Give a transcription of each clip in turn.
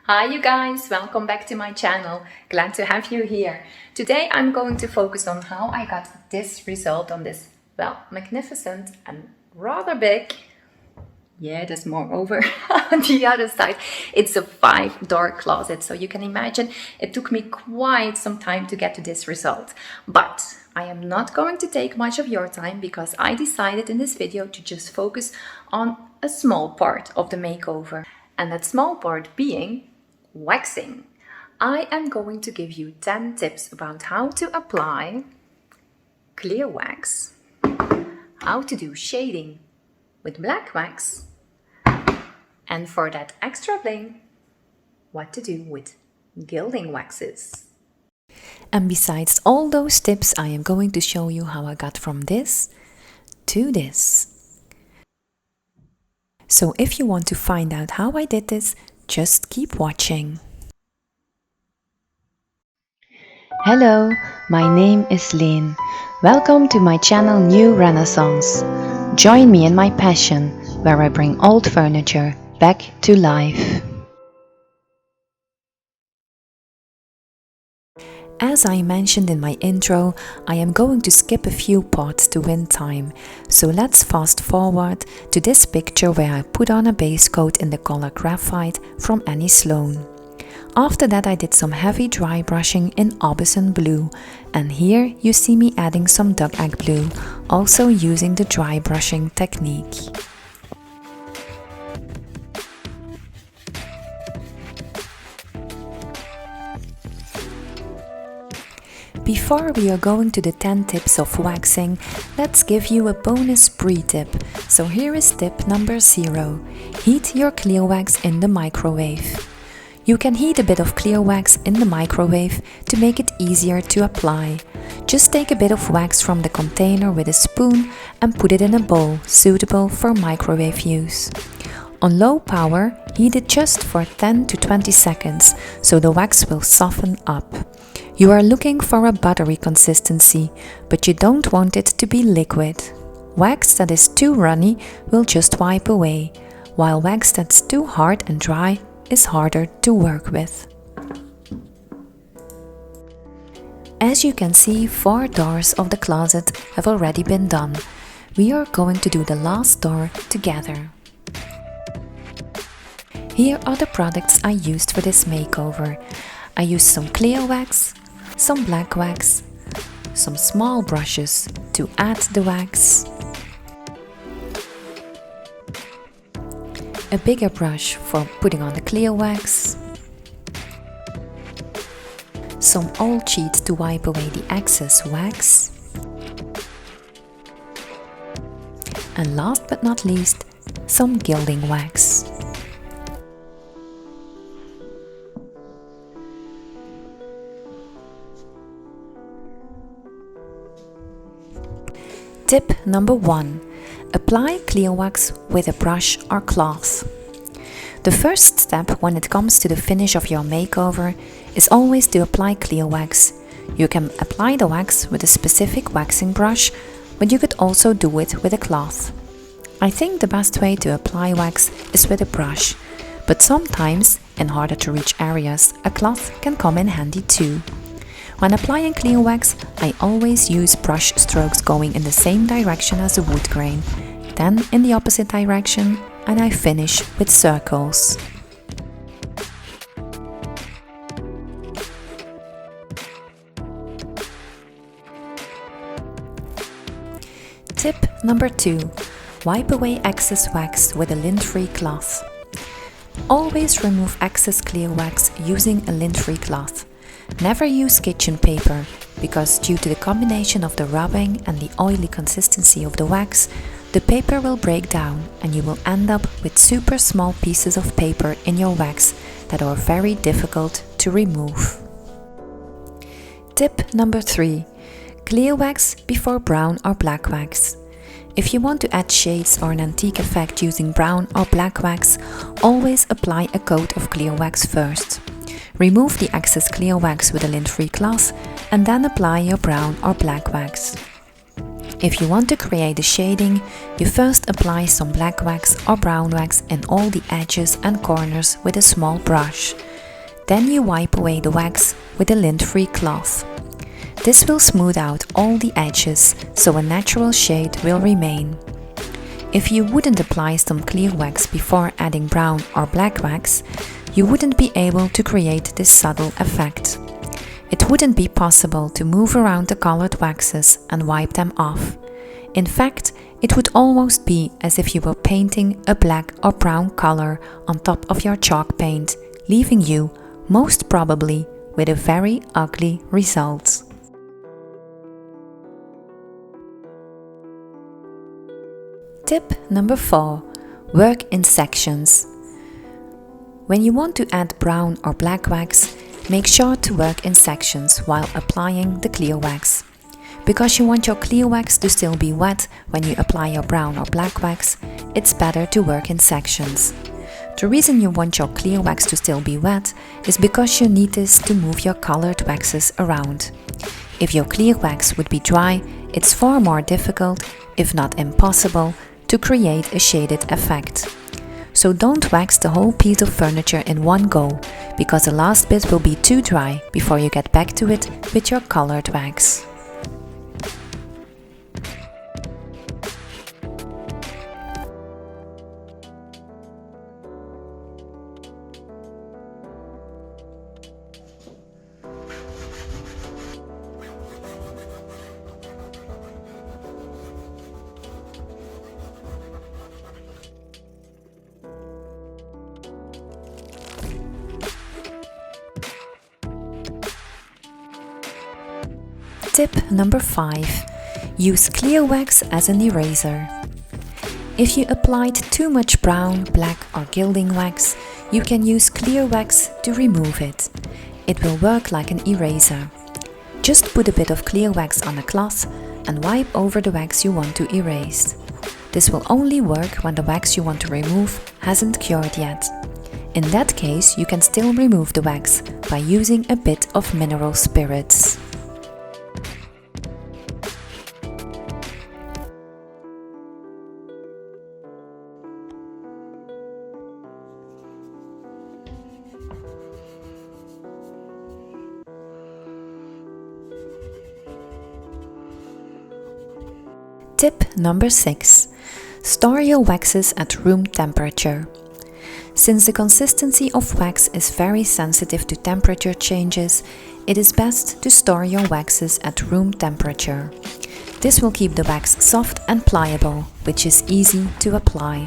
Hi you guys, welcome back to my channel. Glad to have you here. Today I'm going to focus on how I got this result on this, well, magnificent and rather big. Yeah, there's more over on the other side. It's a 5-door closet, so you can imagine it took me quite some time to get to this result. But I am not going to take much of your time because I decided in this video to just focus on a small part of the makeover. And that small part being waxing. I am going to give you 10 tips about how to apply clear wax, how to do shading with black wax, and for that extra bling, what to do with gilding waxes. And besides all those tips, I am going to show you how I got from this to this. So if you want to find out how I did this, just keep watching. Hello, my name is Lynn. Welcome to my channel New Renaissance. Join me in my passion, where I bring old furniture back to life. As I mentioned in my intro, I am going to skip a few parts to win time. So let's fast forward to this picture where I put on a base coat in the color Graphite from Annie Sloan. After that I did some heavy dry brushing in Aubusson blue, and here you see me adding some duck egg blue, also using the dry brushing technique. Before we are going to the 10 tips of waxing, let's give you a bonus pre-tip. So here is tip number 0. Heat your clear wax in the microwave. You can heat a bit of clear wax in the microwave to make it easier to apply. Just take a bit of wax from the container with a spoon and put it in a bowl suitable for microwave use. On low power, heat it just for 10 to 20 seconds so the wax will soften up. You are looking for a buttery consistency, but you don't want it to be liquid. Wax that is too runny will just wipe away, while wax that's too hard and dry is harder to work with. As you can see, 4 doors of the closet have already been done. We are going to do the last door together. Here are the products I used for this makeover. I used some clear wax, some black wax, some small brushes to add the wax, a bigger brush for putting on the clear wax, some old sheets to wipe away the excess wax, and last but not least, some gilding wax. Tip number 1. Apply clear wax with a brush or cloth. The first step when it comes to the finish of your makeover is always to apply clear wax. You can apply the wax with a specific waxing brush, but you could also do it with a cloth. I think the best way to apply wax is with a brush, but sometimes, in harder to reach areas, a cloth can come in handy too. When applying clear wax, I always use brush strokes going in the same direction as the wood grain, then in the opposite direction, and I finish with circles. Tip number 2. Wipe away excess wax with a lint-free cloth. Always remove excess clear wax using a lint-free cloth. Never use kitchen paper, because due to the combination of the rubbing and the oily consistency of the wax, the paper will break down and you will end up with super small pieces of paper in your wax that are very difficult to remove. Tip number 3. Clear wax before brown or black wax. If you want to add shades or an antique effect using brown or black wax, always apply a coat of clear wax first. Remove the excess clear wax with a lint-free cloth and then apply your brown or black wax. If you want to create a shading, you first apply some black wax or brown wax in all the edges and corners with a small brush. Then you wipe away the wax with a lint-free cloth. This will smooth out all the edges, so a natural shade will remain. If you wouldn't apply some clear wax before adding brown or black wax, you wouldn't be able to create this subtle effect. It wouldn't be possible to move around the colored waxes and wipe them off. In fact, it would almost be as if you were painting a black or brown color on top of your chalk paint, leaving you, most probably, with a very ugly result. Tip number 4. Work in sections. When you want to add brown or black wax, make sure to work in sections while applying the clear wax. Because you want your clear wax to still be wet when you apply your brown or black wax, it's better to work in sections. The reason you want your clear wax to still be wet is because you need this to move your colored waxes around. If your clear wax would be dry, it's far more difficult, if not impossible, to create a shaded effect. So don't wax the whole piece of furniture in one go, because the last bit will be too dry before you get back to it with your colored wax. Tip number 5. Use clear wax as an eraser. If you applied too much brown, black or gilding wax, you can use clear wax to remove it. It will work like an eraser. Just put a bit of clear wax on a cloth and wipe over the wax you want to erase. This will only work when the wax you want to remove hasn't cured yet. In that case, you can still remove the wax by using a bit of mineral spirits. Tip number 6. Store your waxes at room temperature. Since the consistency of wax is very sensitive to temperature changes, it is best to store your waxes at room temperature. This will keep the wax soft and pliable, which is easy to apply.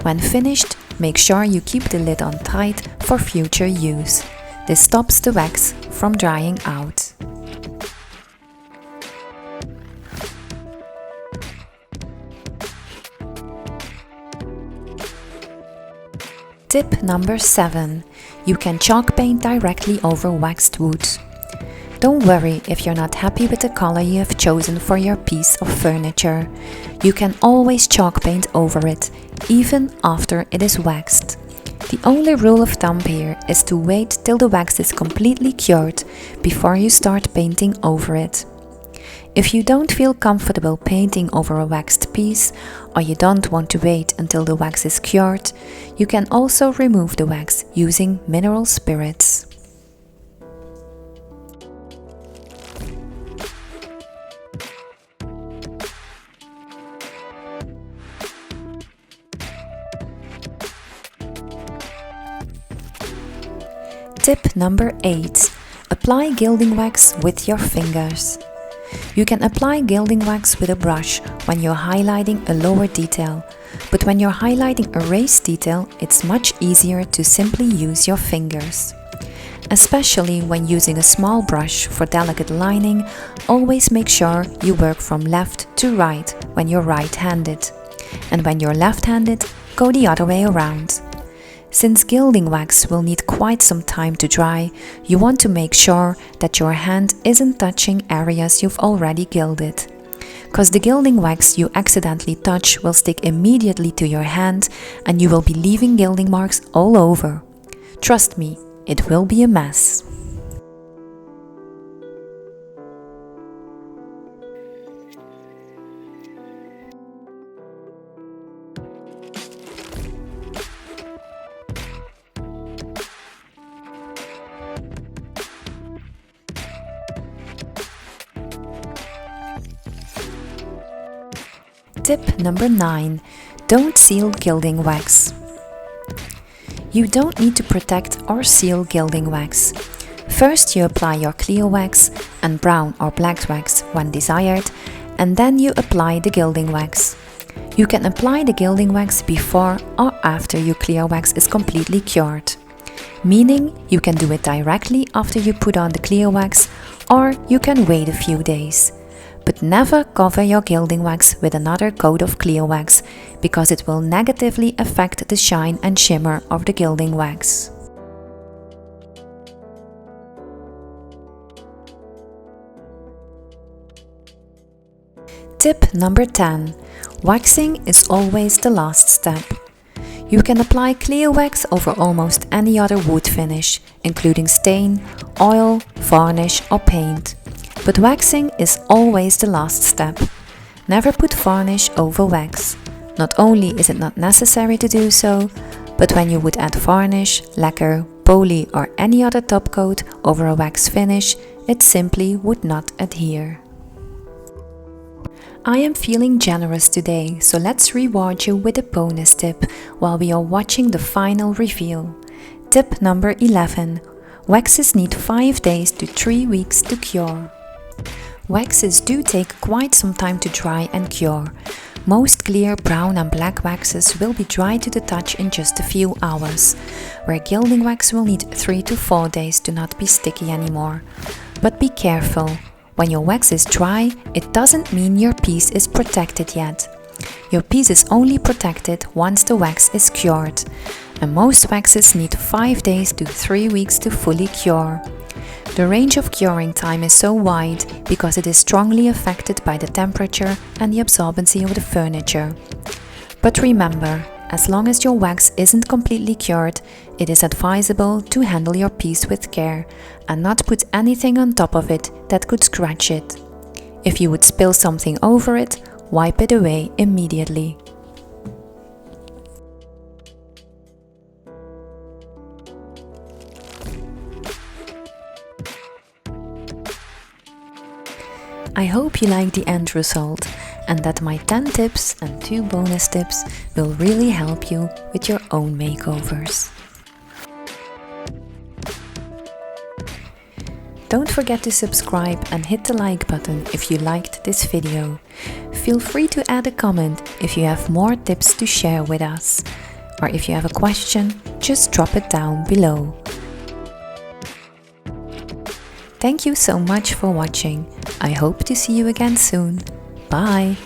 When finished, make sure you keep the lid on tight for future use. This stops the wax from drying out. Tip number 7. You can chalk paint directly over waxed wood. Don't worry if you're not happy with the color you have chosen for your piece of furniture. You can always chalk paint over it, even after it is waxed. The only rule of thumb here is to wait till the wax is completely cured before you start painting over it. If you don't feel comfortable painting over a waxed piece, or you don't want to wait until the wax is cured, you can also remove the wax using mineral spirits. Tip number 8. Apply gilding wax with your fingers. You can apply gilding wax with a brush when you're highlighting a lower detail, but when you're highlighting a raised detail, it's much easier to simply use your fingers. Especially when using a small brush for delicate lining, always make sure you work from left to right when you're right-handed. And when you're left-handed, go the other way around. Since gilding wax will need quite some time to dry, you want to make sure that your hand isn't touching areas you've already gilded. Cause the gilding wax you accidentally touch will stick immediately to your hand and you will be leaving gilding marks all over. Trust me, it will be a mess. Tip number 9. Don't seal gilding wax. You don't need to protect or seal gilding wax. First you apply your clear wax and brown or black wax when desired, and then you apply the gilding wax. You can apply the gilding wax before or after your clear wax is completely cured. Meaning you can do it directly after you put on the clear wax, or you can wait a few days. But never cover your gilding wax with another coat of clear wax, because it will negatively affect the shine and shimmer of the gilding wax. Tip number 10. Waxing is always the last step. You can apply clear wax over almost any other wood finish, including stain, oil, varnish or paint. But waxing is always the last step. Never put varnish over wax. Not only is it not necessary to do so, but when you would add varnish, lacquer, poly or any other top coat over a wax finish, it simply would not adhere. I am feeling generous today, so let's reward you with a bonus tip while we are watching the final reveal. Tip number 11. Waxes need 5 days to 3 weeks to cure. Waxes do take quite some time to dry and cure. Most clear brown and black waxes will be dry to the touch in just a few hours, where gilding wax will need 3 to 4 days to not be sticky anymore. But be careful. When your wax is dry, it doesn't mean your piece is protected yet. Your piece is only protected once the wax is cured, and most waxes need 5 days to 3 weeks to fully cure. The range of curing time is so wide because it is strongly affected by the temperature and the absorbency of the furniture. But remember, as long as your wax isn't completely cured, it is advisable to handle your piece with care and not put anything on top of it that could scratch it. If you would spill something over it, wipe it away immediately. I hope you like the end result and that my 10 tips and 2 bonus tips will really help you with your own makeovers. Don't forget to subscribe and hit the like button if you liked this video. Feel free to add a comment if you have more tips to share with us. Or if you have a question, just drop it down below. Thank you so much for watching. I hope to see you again soon. Bye!